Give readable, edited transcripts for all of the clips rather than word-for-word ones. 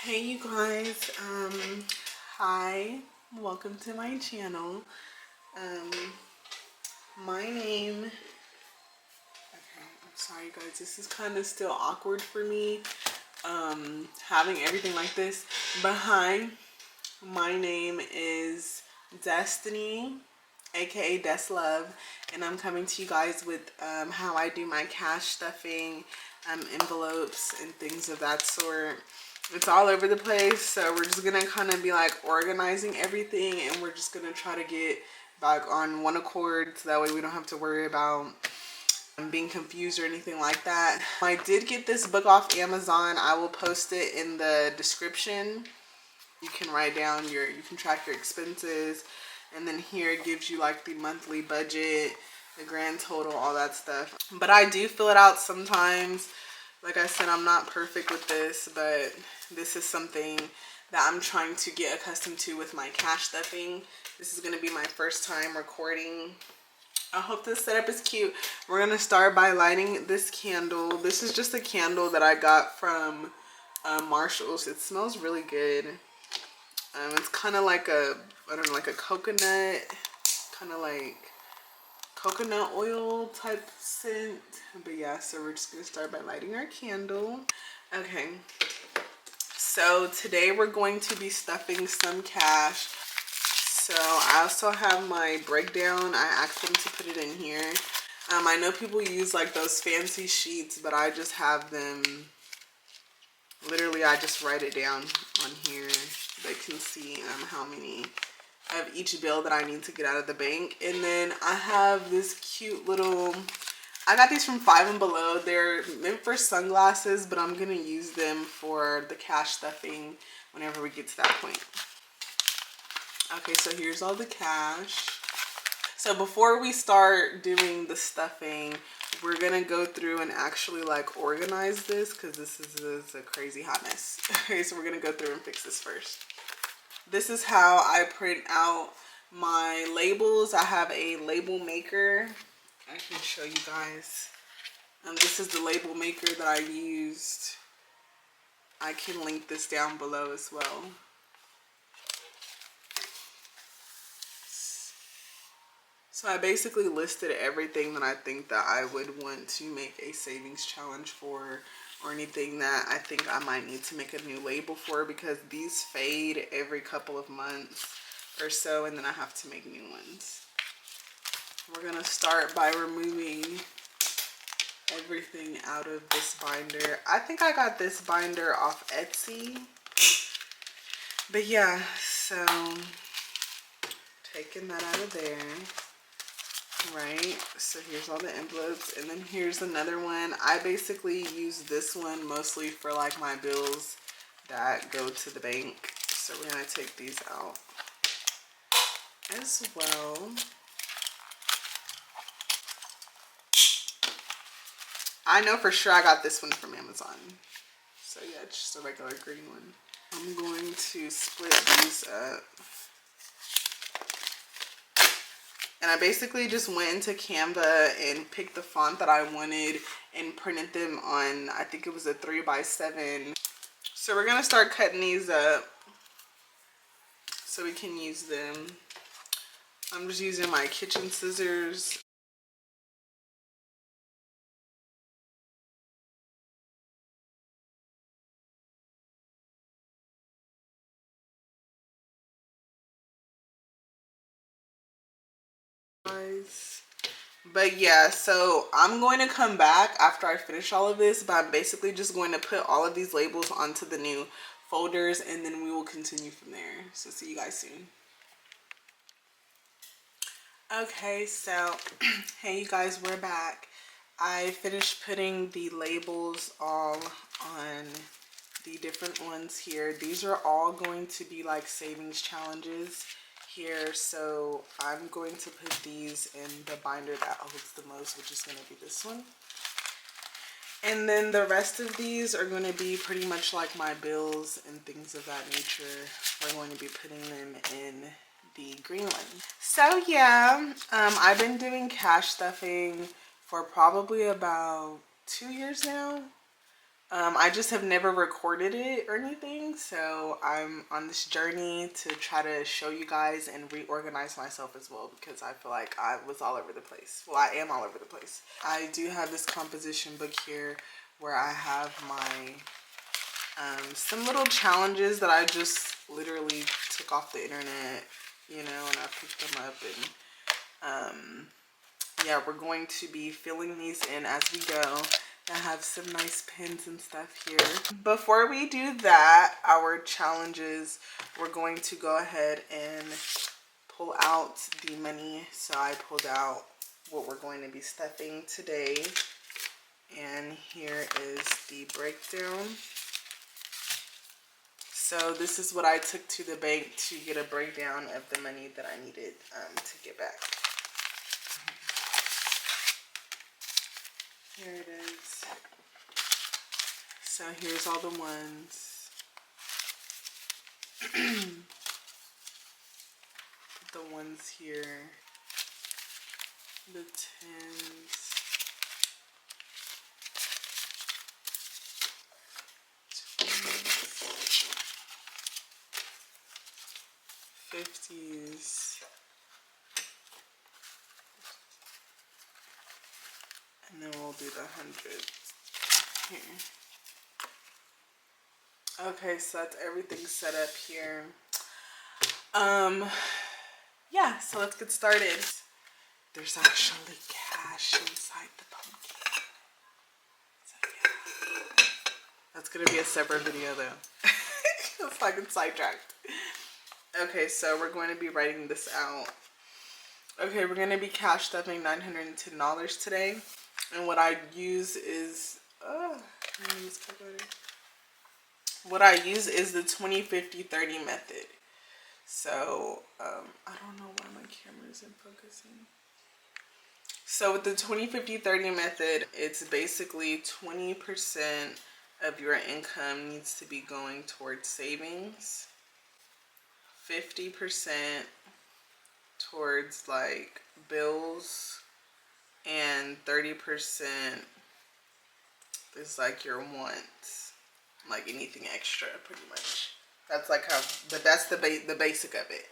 Hey you guys, hi, welcome to my channel. Um, my name, okay, I'm sorry guys, this is kind of still awkward for me, having everything like this. But hi, my name is Destiny, aka Deslove, and I'm coming to you guys with how I do my cash stuffing, envelopes, and things of that sort. It's all over the place, so we're just gonna kind of be like organizing everything, and we're just gonna try to get back on one accord so that way we don't have to worry about being confused or anything like that. I did get this book off Amazon. I will post it in the description. You can write down you can track your expenses, and then here it gives you like the monthly budget, the grand total, all that stuff. But I do fill it out sometimes. Like I said, I'm not perfect with this, but this is something that I'm trying to get accustomed to with my cash stuffing. This is going to be my first time recording. I hope this setup is cute. We're going to start by lighting this candle. This is just a candle that I got from Marshall's. It smells really good. It's kind of like I don't know, like a coconut, kind of like coconut oil type scent. But yeah, so we're just gonna start by lighting our candle. Okay, so today we're going to be stuffing some cash. So I also have my breakdown. I asked them to put it in here. I know people use like those fancy sheets, but I just have them, literally I just write it down on here. They can see how many of each bill that I need to get out of the bank. And then I have this cute little, I got these from Five and Below. They're meant for sunglasses, but I'm gonna use them for the cash stuffing whenever we get to that point. Okay, so here's all the cash. So before we start doing the stuffing, we're gonna go through and actually like organize this, because this is a crazy hot mess. Okay, so we're gonna go through and fix this first. This is how I print out my labels. I have a label maker. I can show you guys. This is the label maker that I used. I can link this down below as well. So I basically listed everything that I think that I would want to make a savings challenge for, or anything that I think I might need to make a new label for, because these fade every couple of months or so, and then I have to make new ones. We're gonna start by removing everything out of this binder. I think I got this binder off Etsy. But yeah, so taking that out of there. Right, so here's all the envelopes, and then here's another one. I basically use this one mostly for like my bills that go to the bank. So we're gonna take these out as well. I know for sure I got this one from Amazon. So yeah, it's just a regular green one. I'm going to split these up. And I basically just went into Canva and picked the font that I wanted and printed them on, I think it was a 3x7. So we're gonna start cutting these up so we can use them. I'm just using my kitchen scissors. But yeah, so I'm going to come back after I finish all of this, but I'm basically just going to put all of these labels onto the new folders, and then we will continue from there. So see you guys soon. Okay, so hey you guys, we're back. I finished putting the labels all on the different ones here. These are all going to be like savings challenges here, so I'm going to put these in the binder that holds the most, which is going to be this one. And then the rest of these are going to be pretty much like my bills and things of that nature. We're going to be putting them in the green one. So yeah, I've been doing cash stuffing for probably about 2 years now. I just have never recorded it or anything, so I'm on this journey to try to show you guys and reorganize myself as well, because I feel like I was all over the place. Well, I am all over the place. I do have this composition book here where I have my some little challenges that I just literally took off the internet, you know, and I picked them up, and yeah, we're going to be filling these in as we go. I have some nice pins and stuff here. Before we do that, our challenges, we're going to go ahead and pull out the money. So I pulled out what we're going to be stuffing today. And here is the breakdown. So this is what I took to the bank to get a breakdown of the money that I needed to get back. Here it is. So here's all the ones. The ones here. The tens. 50s, and then we'll do the 100s here. Okay, so that's everything set up here. Yeah, so let's get started. There's actually cash inside the pumpkin. So yeah, that's gonna be a separate video though. It's like sidetracked. Okay, so we're going to be writing this out. Okay, we're going to be cash stuffing $910 today. And what I use is, what I use is the 20, 50, 30 method. So, I don't know why my camera isn't focusing. So with the 20, 50, 30 method, it's basically 20% of your income needs to be going towards savings. 50% towards like bills, and 30% is like your wants, like anything extra, pretty much. That's like how that's the basic of it.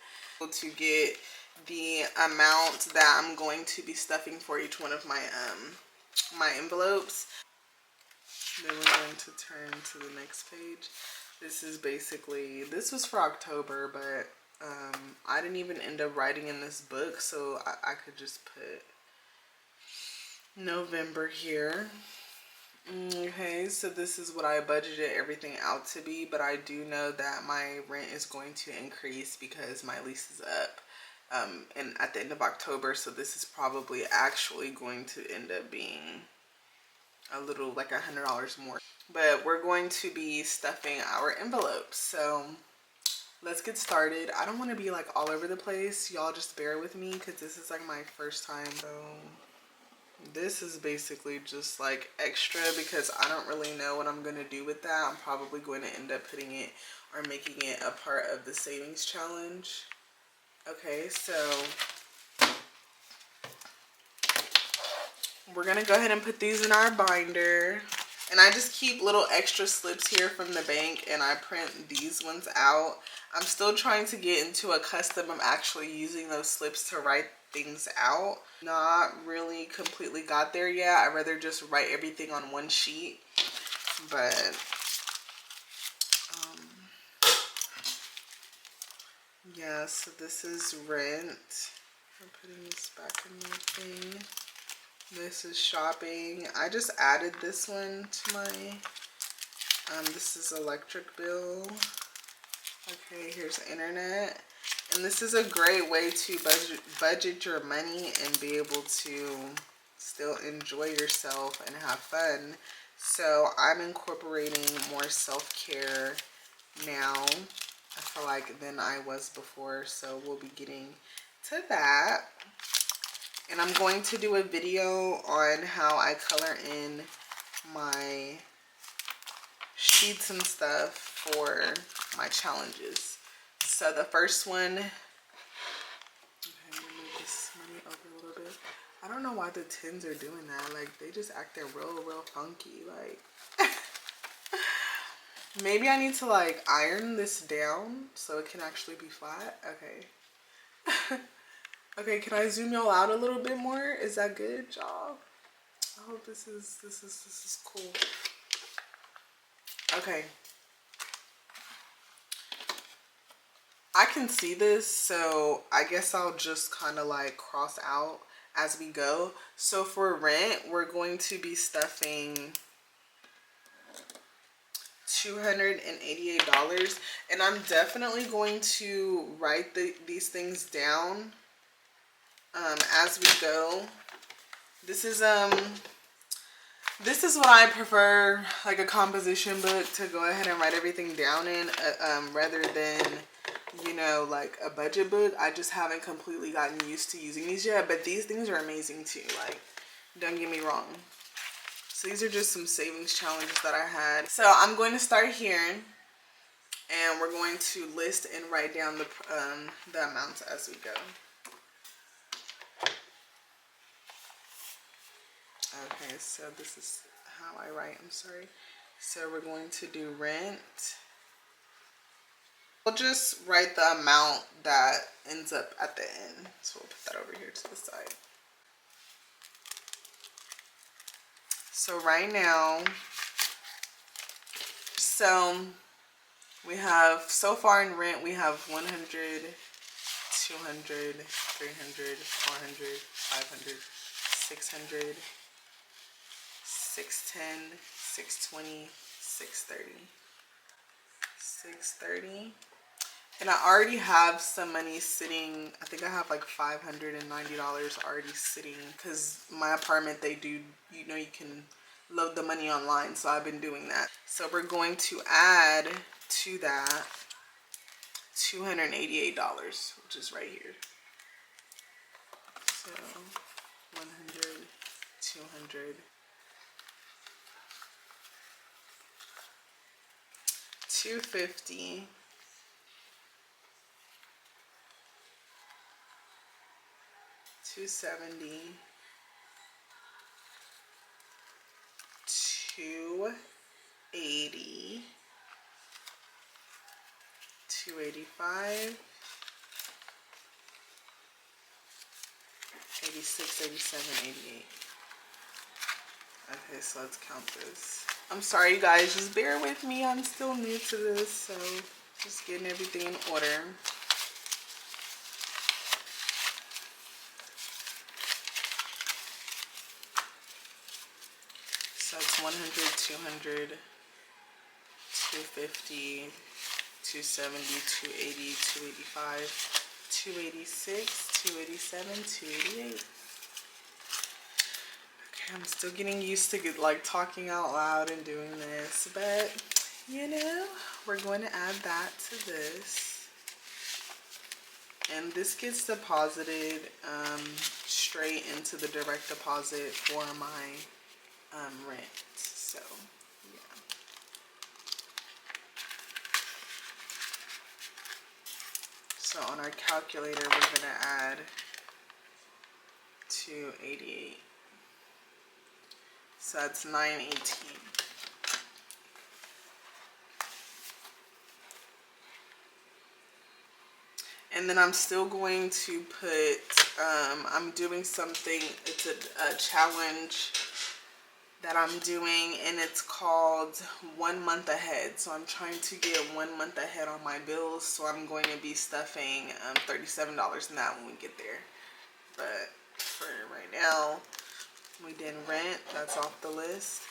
To get the amount that I'm going to be stuffing for each one of my my envelopes, then we're going to turn to the next page. This is basically, this was for October, but I didn't even end up writing in this book, so I could just put November here. Okay, so this is what I budgeted everything out to be, but I do know that my rent is going to increase because my lease is up and at the end of October, so this is probably actually going to end up being a little, like $100 more. But we're going to be stuffing our envelopes, so let's get started. I don't want to be like all over the place. Y'all just bear with me because this is like my first time. So this is basically just like extra because I don't really know what I'm going to do with that. I'm probably going to end up putting it or making it a part of the savings challenge. Okay, so we're going to go ahead and put these in our binder. And I just keep little extra slips here from the bank and I print these ones out. I'm still trying to get into a custom of actually using those slips to write things out. Not really completely got there yet. I'd rather just write everything on one sheet. But yeah, so this is rent. I'm putting this back in my thing. This is shopping. I just added this one to my, this is electric bill. Okay, here's internet. And this is a great way to budget your money and be able to still enjoy yourself and have fun. So I'm incorporating more self-care now, I feel like, than I was before. So we'll be getting to that. And I'm going to do a video on how I color in my sheets and stuff for my challenges. So the first one, okay, I'm gonna move this money over a little bit. I don't know why the tins are doing that. Like, they just acting real funky. Like, Maybe I need to like iron this down so it can actually be flat. Okay. Okay, can I zoom y'all out a little bit more? Is that good, y'all? I hope this is cool. Okay. I can see this, so I guess I'll just kind of like cross out as we go. So for rent, we're going to be stuffing $288, and I'm definitely going to write these things down as we go. This is what I prefer, like a composition book to go ahead and write everything down in, rather than, you know, like a budget book. I just haven't completely gotten used to using these yet, but these things are amazing too. Like, don't get me wrong. So these are just some savings challenges that I had. So I'm going to start here, and we're going to list and write down the amounts as we go. Okay, so this is how I write. I'm sorry. So we're going to do rent. We'll just write the amount that ends up at the end. So we'll put that over here to the side. So right now, so we have, so far in rent, we have 100, 200, 300, 400, 500, 600, 610, 620, 630. 630. And I already have some money sitting. I think I have like $590 already sitting, because my apartment, they do, you know, you can load the money online, so I've been doing that. So we're going to add to that $288, which is right here. So 100, 200, 250, 270, 280, 285, 86, 87, 88. Okay, so let's count this. I'm sorry, you guys, just bear with me. I'm still new to this, so just getting everything in order. So it's 100, 200, 250, 270, 280, 285, 286, 287, 288. Okay, I'm still getting used to like talking out loud and doing this, but you know, we're going to add that to this. And this gets deposited straight into the direct deposit for my rent. So yeah. So on our calculator, we're gonna add 288. So that's 918. And then I'm still going to put, I'm doing something, it's a challenge that I'm doing, and it's called 1 month ahead. So I'm trying to get 1 month ahead on my bills. So I'm going to be stuffing $37 in that when we get there. But for right now, we did rent, that's off the list.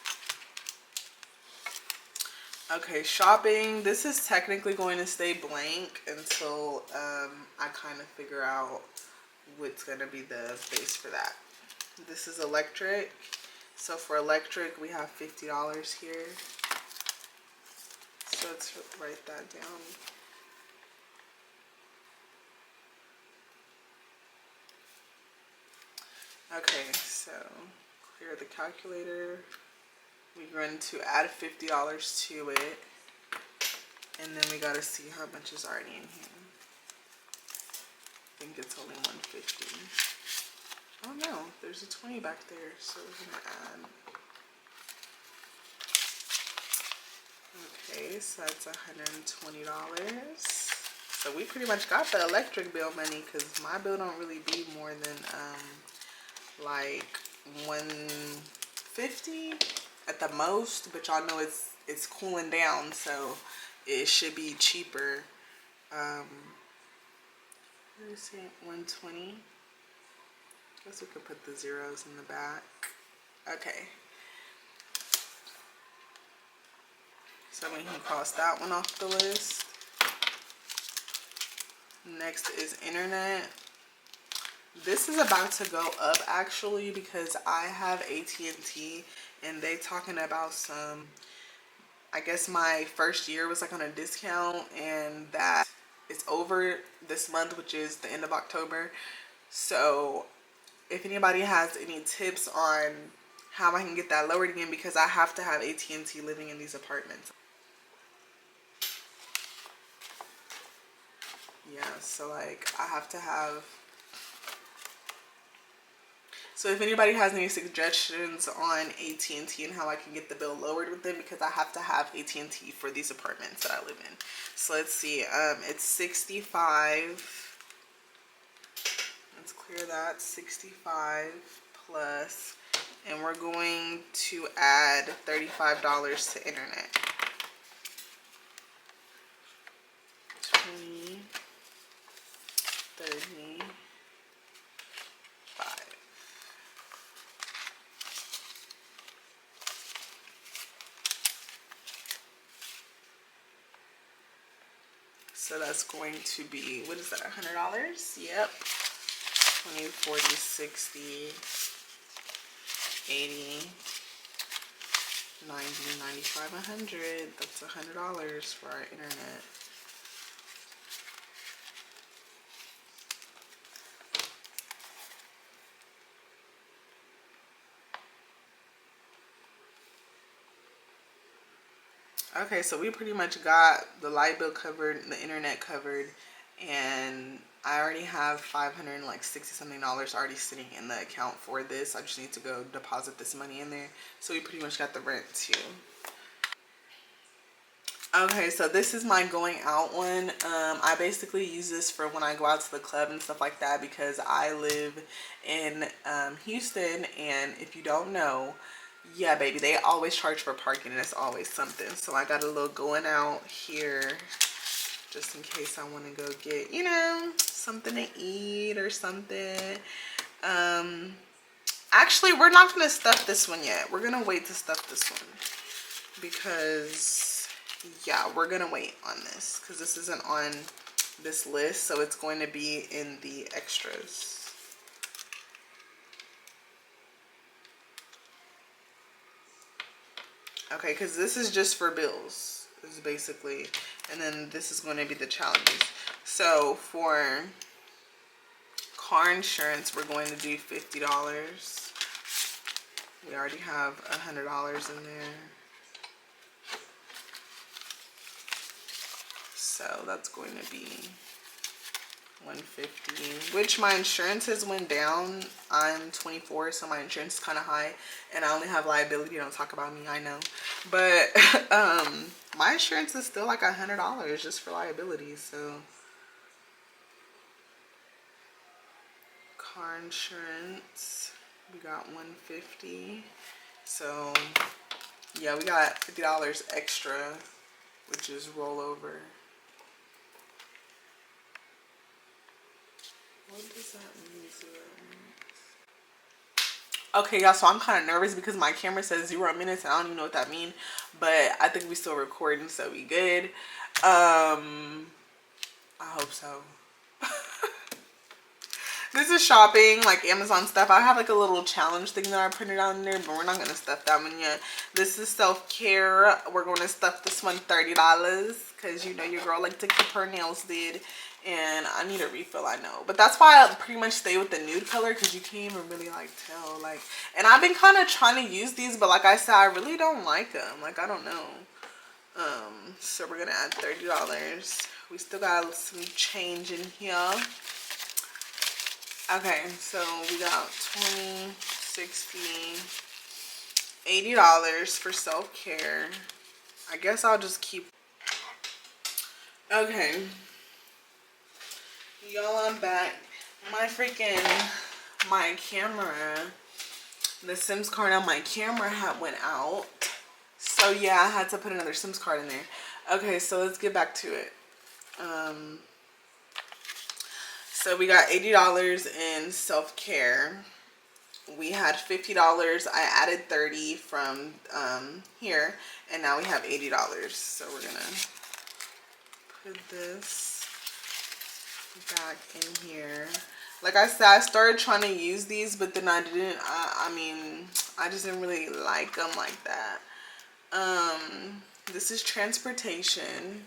Okay, shopping. This is technically going to stay blank until I kind of figure out what's going to be the base for that. This is electric. So for electric, we have $50 here. So let's write that down. Okay, so clear the calculator. We're going to add $50 to it. And then we got to see how much is already in here. I think it's only 150. Oh no, there's a 20 back there. So we're going to add Okay, so that's $120. So we pretty much got the electric bill money because my bill don't really be more than like 150 at the most, but y'all know it's cooling down, so it should be cheaper. Let me see, 120. Guess we could put the zeros in the back. Okay. So we can cross that one off the list. Next is internet. This is about to go up actually because I have AT&T and they talking about some, I guess my first year was like on a discount and that it's over this month, which is the end of October. So if anybody has any tips on how I can get that lowered again, because I have to have AT&T living in these apartments. Yeah, so like I have to have. So if anybody has any suggestions on AT&T and how I can get the bill lowered with them, because I have to have AT&T for these apartments that I live in. So let's see, it's 65. Let's clear that, 65 plus, and we're going to add $35 to internet. 20, 35. So that's going to be, what is that, $100? Yep. 20, 40, 60, 80, 90, 95, 100. That's $100 for our internet. Okay, so we pretty much got the light bill covered, the internet covered, and I already have $560 something already sitting in the account for this. I just need to go deposit this money in there. So we pretty much got the rent too. Okay, so this is my going out one. I basically use this for when I go out to the club and stuff like that because I live in Houston, and if you don't know, yeah, baby, they always charge for parking and it's always something. So I got a little going out here just in case I want to go get, you know, something to eat or something. Actually, we're not going to stuff this one yet. We're going to wait to stuff this one because, yeah, we're going to wait on this because this isn't on this list. So it's going to be in the extras. Okay, because this is just for bills, is basically, and then this is going to be the challenges. So for car insurance, we're going to do $50. We already have $100 in there. So that's going to be $150, which my insurance has went down. I'm 24, so my insurance is kind of high, and I only have liability. Don't talk about me, I know, but my insurance is still like $100 just for liability. So car insurance, we got $150. So yeah, we got $50 extra, which is rollover. What does that mean? Okay, y'all, so I'm kind of nervous because my camera says 0 minutes and I don't even know what that means, but I think we still recording, so we good. I hope so. This is shopping, like Amazon stuff. I have like a little challenge thing that I printed out in there, but we're not going to stuff that one yet. This is self-care. We're going to stuff this one $30 because, you know, your girl like to keep her nails did. And I need a refill, I know. But that's why I pretty much stay with the nude color because you can't even really like tell. Like, and I've been kind of trying to use these, but like I said, I really don't like them. Like, I don't know. So we're going to add $30. We still got some change in here. Okay, so we got 20, 60, $80 for self-care. I guess I'll just keep. Okay. Y'all, I'm back. My camera, the Sims card on my camera went out. So yeah, I had to put another Sims card in there. Okay, so let's get back to it. So we got $80 in self-care. We had $50. I added 30 from here, and now we have $80. So we're gonna put this back in here. Like I said, I started trying to use these, but then I didn't. I mean, I just didn't really like them like that. This is transportation.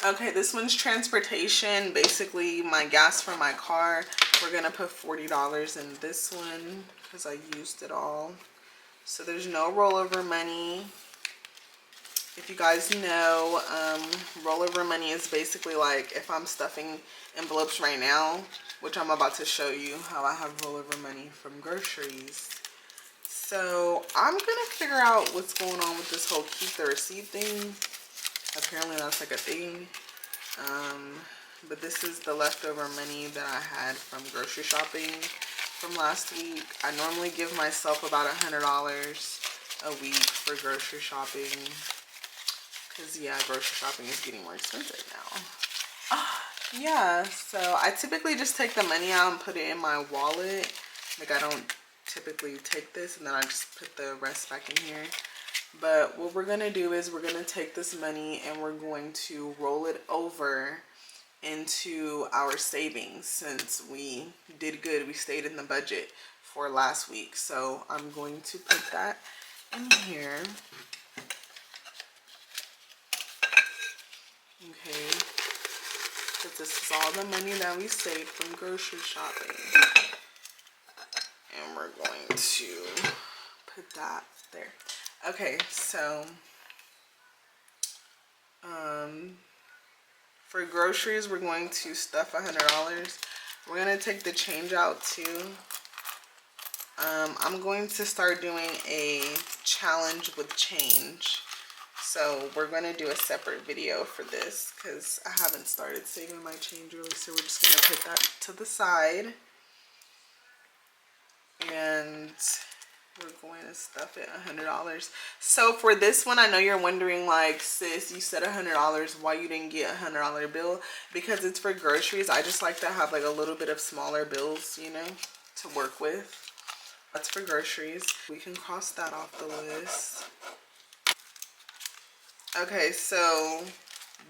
Okay, this one's transportation. Basically, my gas for my car. We're gonna put $40 in this one because I used it all. So there's no rollover money. If you guys know, rollover money is basically like if I'm stuffing envelopes right now, which I'm about to show you how I have rollover money from groceries. So I'm gonna figure out what's going on with this whole keep the receipt thing. Apparently that's like a thing. But this is the leftover money that I had from grocery shopping from last week. I normally give myself about $100 a week for grocery shopping. Because yeah, grocery shopping is getting more expensive now. Yeah, so I typically just take the money out and put it in my wallet. Like I don't typically take this and then I just put the rest back in here. But what we're gonna do is we're gonna take this money and we're going to roll it over into our savings since we did good. We stayed in the budget for last week. So I'm going to put that in here. Okay. Because this is all the money that we saved from grocery shopping. And we're going to put that there. Okay, so for groceries, we're going to stuff $100. We're going to take the change out too. I'm going to start doing a challenge with change. So we're going to do a separate video for this because I haven't started saving my change really. So we're just going to put that to the side. And we're going to stuff it $100. So for this one, I know you're wondering like, sis, you said $100. Why you didn't get a $100 bill? Because it's for groceries. I just like to have like a little bit of smaller bills, you know, to work with. That's for groceries. We can cross that off the list. Okay, so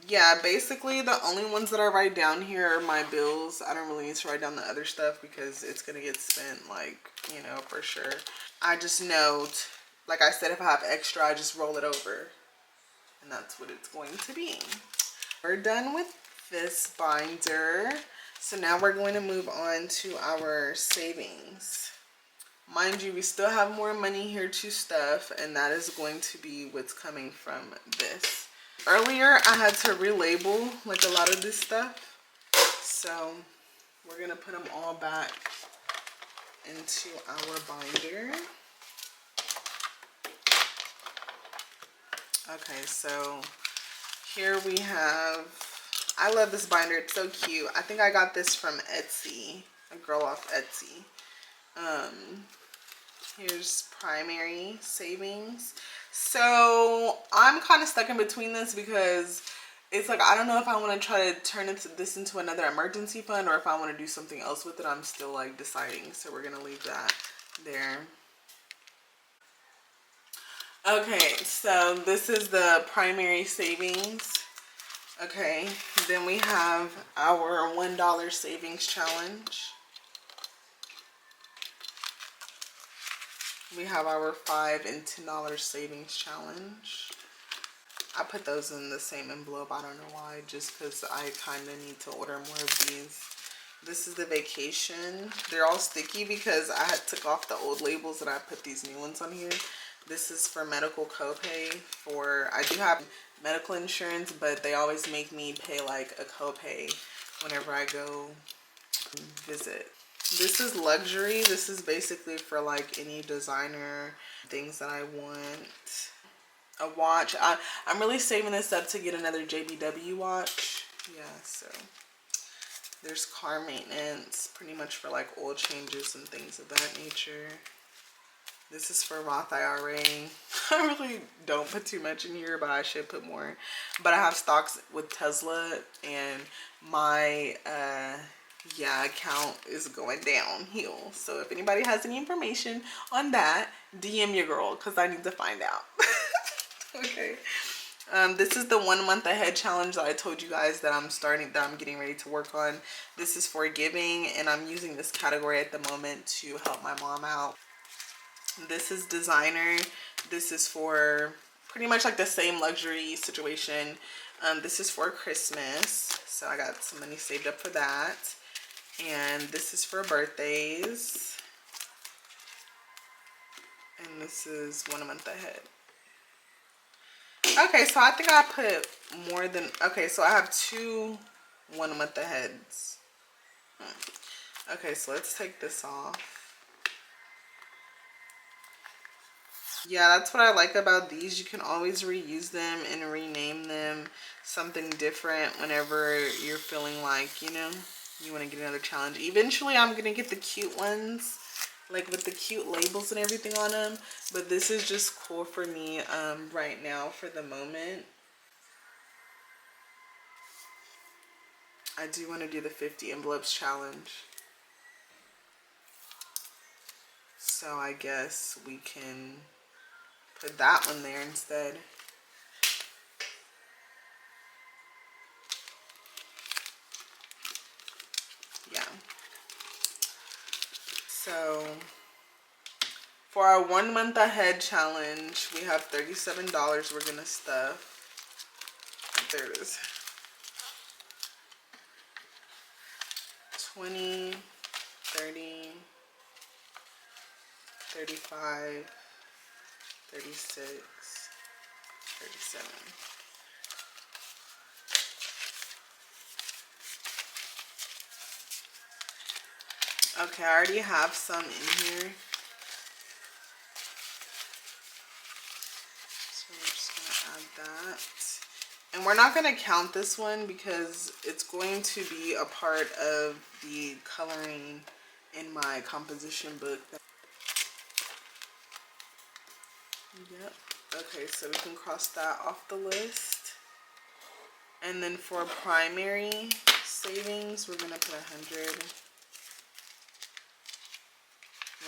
yeah, basically the only ones that I write down here are my bills. I don't really need to write down the other stuff because it's gonna get spent, like, you know, for sure. I just note, like I said, if I have extra, I just roll it over. And that's what it's going to be. We're done with this binder. So now we're going to move on to our savings. Mind you, we still have more money here to stuff, and that is going to be what's coming from this. Earlier, I had to relabel like a lot of this stuff. So we're going to put them all back into our binder. Okay, so here we have, I love this binder. It's so cute. I think I got this from Etsy, a girl off Etsy. Here's primary savings. So I'm kind of stuck in between this because it's like, I don't know if I want to try to turn this into another emergency fund or if I want to do something else with it. I'm still like deciding. So we're going to leave that there. Okay, so this is the primary savings. Okay, then we have our $1 savings challenge. We have our $5 and $10 savings challenge. I put those in the same envelope. I don't know why, just because I kind of need to order more of these. This is the vacation. They're all sticky because I had took off the old labels and I put these new ones on here. This is for medical copay. I do have medical insurance, but they always make me pay like a copay whenever I go visit. This is luxury. This is basically for like any designer things that I want. a watch. I'm really saving this up to get another JBW watch. Yeah, so there's car maintenance, pretty much for like oil changes and things of that nature. This is for Roth IRA. I really don't put too much in here, but I should put more. But I have stocks with Tesla, and my yeah, account is going downhill. So if anybody has any information on that, DM your girl, because I need to find out. Okay. This is the 1 month ahead challenge that I told you guys that I'm getting ready to work on. This is for giving, and I'm using this category at the moment to help my mom out. This is designer. This is for pretty much like the same luxury situation. This is for Christmas, so I got some money saved up for that. And this is for birthdays. And this is 1 month ahead. Okay, so I think I put more than, okay, so I have 2 1 month aheads. Okay, so let's take this off. Yeah, that's what I like about these. You can always reuse them and rename them something different whenever you're feeling like, you know, you want to get another challenge. Eventually, I'm going to get the cute ones, like with the cute labels and everything on them. But this is just cool for me right now for the moment. I do want to do the 50 envelopes challenge. So I guess we can put that one there instead. Yeah. So for our 1 month ahead challenge, we have $37 we're gonna stuff. There it is. 20, 30, 35, 36, 37. Okay, I already have some in here. So we're just gonna add that. And we're not gonna count this one because it's going to be a part of the coloring in my composition book. Yep. Okay, so we can cross that off the list. And then for primary savings, we're gonna put 100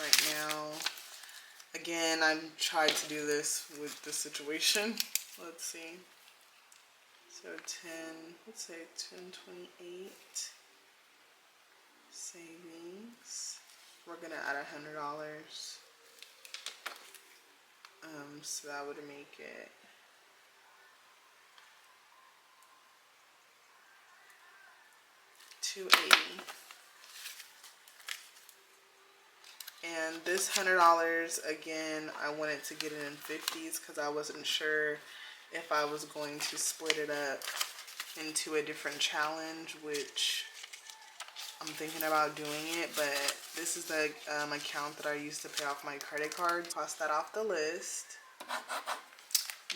right now. Again, I tried to do this with the situation. Let's see. So 10, let's say 1028 savings. We're gonna add $100. So that would make it $280. And this $100, again, I wanted to get it in 50s because I wasn't sure if I was going to split it up into a different challenge, which I'm thinking about doing it, but this is the account that I used to pay off my credit card. Cross that off the list.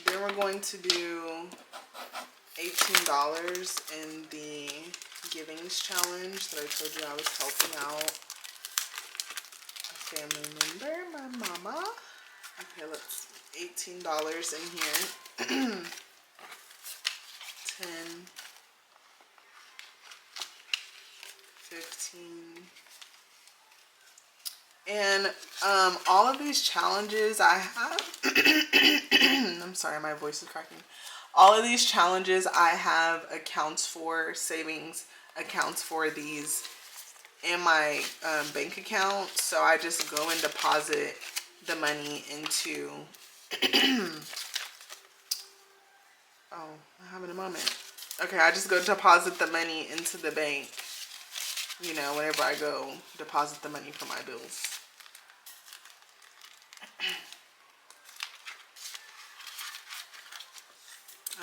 Then we're going to do $18 in the givings challenge that I told you I was helping out a family member, my mama. Okay, let's $18 in here. 10, 15. And all of these challenges I have, I'm sorry, my voice is cracking. All of these challenges I have accounts for, savings accounts for these in my bank account. So I just go and deposit the money into, oh, I'm having a moment. Okay, I just go deposit the money into the bank, you know, whenever I go deposit the money for my bills.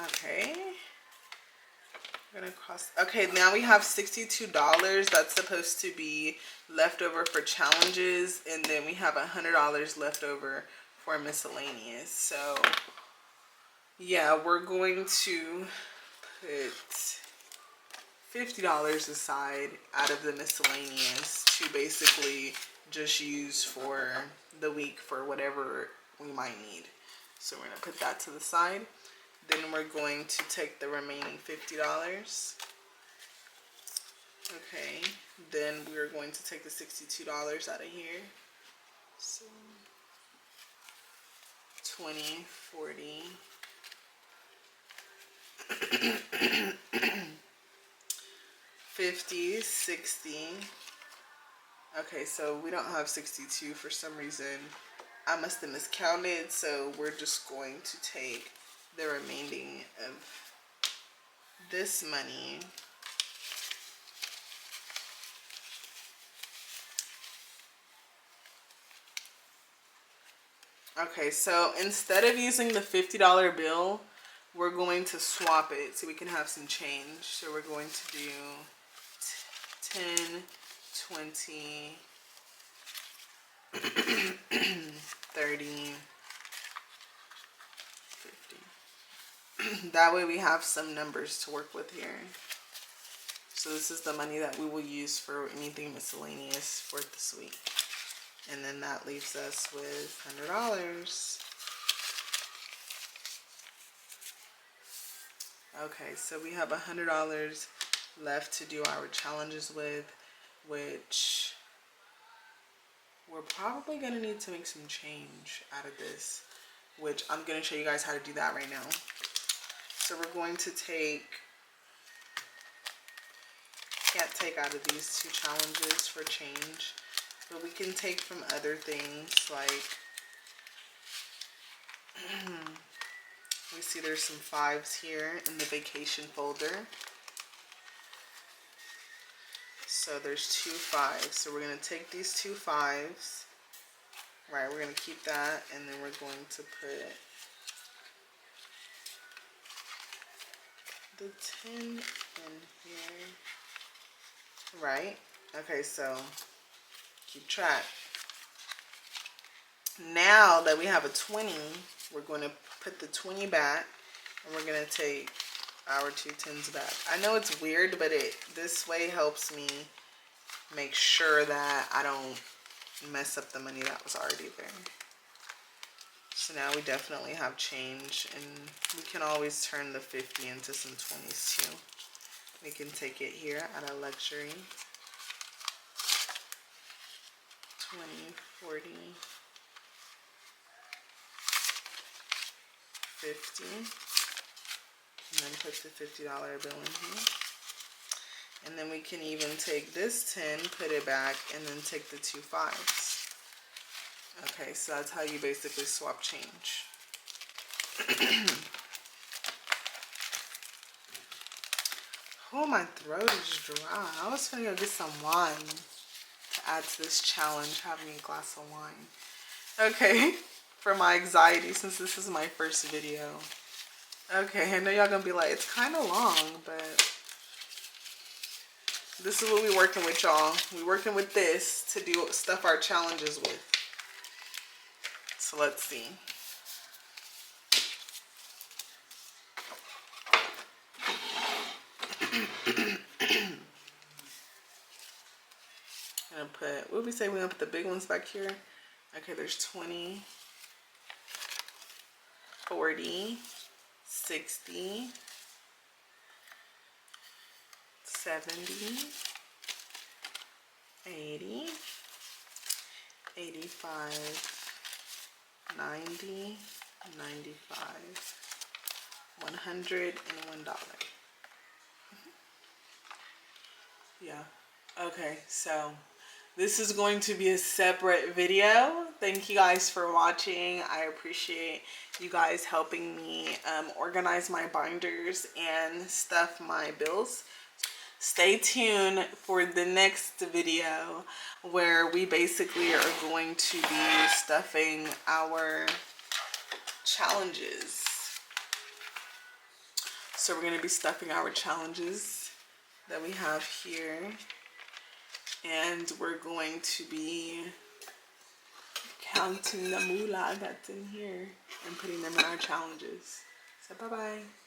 Okay. We're gonna cross. Okay, now we have $62 that's supposed to be left over for challenges, and then we have $100 left over for miscellaneous. So yeah, we're going to put $50 aside out of the miscellaneous to basically just use for the week for whatever we might need. So we're gonna put that to the side. Then we're going to take the remaining $50. Okay, then we're going to take the $62 out of here. So 20, 40, 50, 60. Okay, so we don't have 62 for some reason. I must have miscounted, so we're just going to take the remaining of this money. Okay, so instead of using the $50 bill, we're going to swap it so we can have some change. So we're going to do 10, 20, 30, 50. That way we have some numbers to work with here. So this is the money that we will use for anything miscellaneous for this week. And then that leaves us with $100. Okay, so we have $100 left to do our challenges with, which we're probably gonna need to make some change out of this, which I'm gonna show you guys how to do that right now. So we're going to take, can't take out of these two challenges for change, but we can take from other things like, we see there's some 5s here in the vacation folder. So there's 2 5s. So we're going to take these 2 5s. Right, we're going to keep that, and then we're going to put the 10 in here. Right? Okay, so keep track. Now that we have a 20, we're going to put the 20 back, and we're going to take our 2 10s back. I know it's weird, but this way helps me make sure that I don't mess up the money that was already there. So now we definitely have change, and we can always turn the 50 into some 20s too. We can take it here at a luxury. 20, 40, 50, and then put the $50 bill in here. And then we can even take this 10, put it back, and then take the 2 5s. Okay, so that's how you basically swap change. Oh, my throat is dry. I was gonna go get some wine to add to this challenge, having a glass of wine. Okay, for my anxiety, since this is my first video. Okay, I know y'all gonna be like, it's kind of long, but this is what we working with, y'all. We working with this to do stuff our challenges with. So let's see. I'm gonna put, what did we say? We're gonna put the big ones back here. Okay, there's 20, 40, 60, 70, 80, 85, 90, 95, $101. Yeah. Okay, so this is going to be a separate video. Thank you guys for watching. I appreciate you guys helping me organize my binders and stuff my bills. Stay tuned for the next video where we basically are going to be stuffing our challenges. So we're going to be stuffing our challenges that we have here. And we're going to be counting the moolah that's in here and putting them in our challenges. So bye bye.